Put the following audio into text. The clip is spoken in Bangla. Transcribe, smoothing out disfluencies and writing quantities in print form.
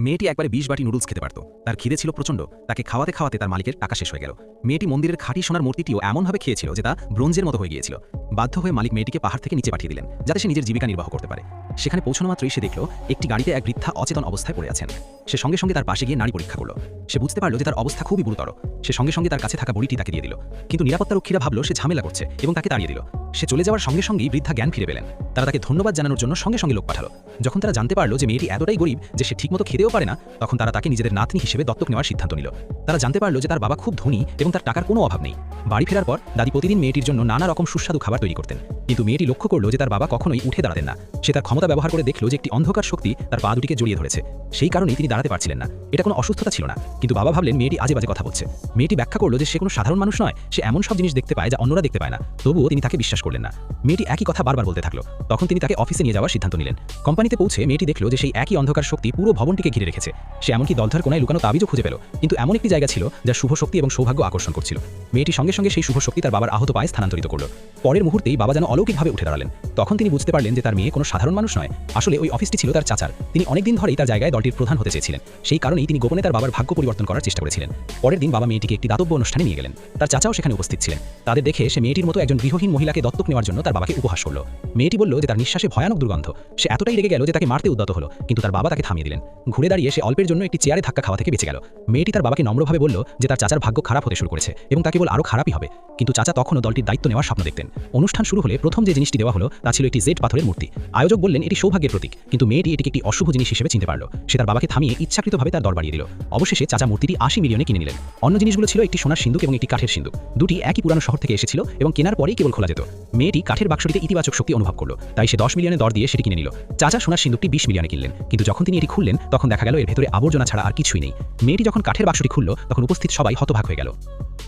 মেয়েটি একবারে ২০ বাটি নুডলস খেতে পারত। তার খিদে ছিল প্রচণ্ড। তাকে খাওয়াতে খাওয়াতে তার মালিকের টাকা শেষ হয়ে গেল। মেয়েটি মন্দিরের খাঁটি সোনার মূর্তিটিও এমনভাবে খেয়েছিল যে তা ব্রোঞ্জের মতো হয়ে গিয়েছিল। বাধ্য হয়ে মালিক মেয়েটিকে পাহাড় থেকে নিচে পাঠিয়ে দিলেন, যাতে সে নিজের জীবিকা নির্বাহ করতে পারে। সেখানে পৌঁছানো মাত্রই সে দেখল একটি গাড়িতে এক বৃদ্ধা অচেতন অবস্থায় পড়ে আছেন। সে সঙ্গে সঙ্গে তার পাশে গিয়ে নাড়ি পরীক্ষা করল। সে বুঝতে পারল যে তার অবস্থা খুবই গুরুতর। সে সঙ্গে সঙ্গে তার কাছে থাকা বড়িটি তাকে দিয়ে দিল। কিন্তু নিরাপত্তারক্ষীরা ভাবল সে ঝামেলা করছে এবং তাকে তাড়িয়ে দিল। সে চলে যাওয়ার সঙ্গে সঙ্গেই বৃদ্ধা জ্ঞান ফিরে পেলেন। তারা তাকে ধন্যবাদ জানানোর জন্য সঙ্গে সঙ্গে লোক পাঠালো। যখন তারা জানতে পারল যে মেয়েটি এতটাই গরিব যে সে ঠিকমতো খেতেও পারে না, তখন তারা তাকে নিজেদের নাতনি হিসেবে দত্তক নেওয়ার সিদ্ধান্ত নিল। তারা জানতে পারল যে তার বাবা খুব ধনী এবং তার টাকার কোনো অভাব নেই। বাড়ি ফেরার পর দাদি প্রতিদিন মেয়েটির জন্য নানা রকম সুস্বাদু খাবার তৈরি করতেন। কিন্তু মেয়েটি লক্ষ্য করল যে তার বাবা কখনোই উঠে দাঁড়াতেন না। সে তার ক্ষমতা ব্যবহার করে দেখল যে একটি অন্ধকার শক্তি তার পা দুটিকে জড়িয়ে ধরেছে। সেই কারণেই তিনি দাঁড়াতে পারছিলেন না। এটা কোনো অসুস্থতা ছিল না, কিন্তু বাবা ভাবলেন মেয়েটি আজে বাজে কথা বলছে। মেয়েটি ব্যাখ্যা করল যে সে কোনো সাধারণ মানুষ নয়, সে এমন সব জিনিস দেখতে পায় যা অন্যরা দেখতে পায় না। তবুও তিনি তাকে বিশ্বাস করলেন না। মেয়েটি একই কথা বারবার বলতে থাকলো। তখন তিনি তাকে অফিসে নিয়ে যাওয়ার সিদ্ধান্ত নিলেন। কোম্পানিতে পৌঁছে মেয়েটি দেখল যে সেই একই অন্ধকার শক্তি পুরো ভবনটিকে ঘিরে রেখেছে। সে এমনকি দলধার কোনায় লুকানো তাবিজও খুঁজে পেল, কিন্তু এমন একটি জায়গা ছিল যা শুভ শক্তি এবং সৌভাগ্য আকর্ষণ করছিল। মেয়েটি সঙ্গে সঙ্গে সেই শুভ শক্তি তার বাবার আহত পায়ে স্থানান্তরিত করল। পরের মুহূর্তেই বাবা যেন অলৌকিকভাবে উঠে দাঁড়ালেন। তখন তিনি বুঝতে পারলেন যে তার মেয়ে কোনো সাধারণ মানুষ নয়। আসলে ওই অফিসটি ছিল তার চাচার। তিনি অনেকদিন ধরেই তার জায়গায় দলটির প্রধান হতে চেয়েছিলেন। সেই কারণেই তিনি গোপনে তার বাবার ভাগ্য পরিবর্তন করার চেষ্টা করেছিলেন। পরের দিন বাবা মেয়েটিকে একটি দাতব্য অনুষ্ঠানে নিয়ে গেলেন। তার চাচাও সেখানে উপস্থিত ছিলেন। তাদের দেখে সে মেয়েটির মতো একজন গৃহহীন মহিলাকে দত্তক নেওয়ার জন্য তার বাবাকে উপহাস করল। মেয়েটি বলল যে তার নিঃশ্বাসে ভয়ানক দুর্গন্ধ। সে এতটাই রেগে গেল যে তাকে মারতে উদ্যত হলো, কিন্তু তার বাবা তাকে থামিয়ে দিলেন। ঘুরে দাঁড়িয়ে সে অল্পের জন্য একটি চেয়ারে ধাক্কা খাওয়া থেকে বেঁচে গেল। মেয়েটি তার বাবাকে নম্রভাবে বলল যে তার চাচার ভাগ্য খারাপ হতে শুরু করেছে এবং তা কেবল আরও খারাপই হবে। কিন্তু চাচা তখনও দলটির দায়িত্ব নেওয়ার স্বপ্ন দেখতেন। অনুষ্ঠান শুরু হলে প্রথম যে জিনিসটি দেওয়া হলো তা ছিল একটি জেড পাথরের মূর্তি। আয়োজক বললেন এটি সৌভাগ্যের প্রতীক, কিন্তু মেয়েটি এটিকে একটি অশুভ জিনিস হিসেবে চিনতে পারল। সে তার বাবাকে থামিয়ে ইচ্ছাকৃতভাবে তার দর বাড়িয়ে দিল। অবশেষে চাচা মূর্তিটি ৮০ মিলিয়নে কিনে নিলেন। অন্য জিনিসগুলো ছিল একটি সোনার সিন্দুক এবং একটি কাঠের সিন্দুক। দুটি একই পুরানো শহর থেকে এসেছিল এবং কেনার পরেই কেবল খোলা যেত। মেয়েটি কাঠের বাক্সটিতে ইতিবাচক শক্তি অনুভব করল, তাই সে ১০ মিলিয়নে দর দিয়ে সেটি কিনে নিল। চাচা সোনার সিন্দুকটি ২০ মিলিয়নে কিনলেন, কিন্তু যখন তিনি এটি খুললেন তখন দেখা গেল এর ভেতরে আবর্জনা ছাড়া আর কিছুই নেই। মেয়েটি যখন কাঠের বাক্সটি খুলল তখন উপস্থিত সবাই হতবাক হয়ে গেল।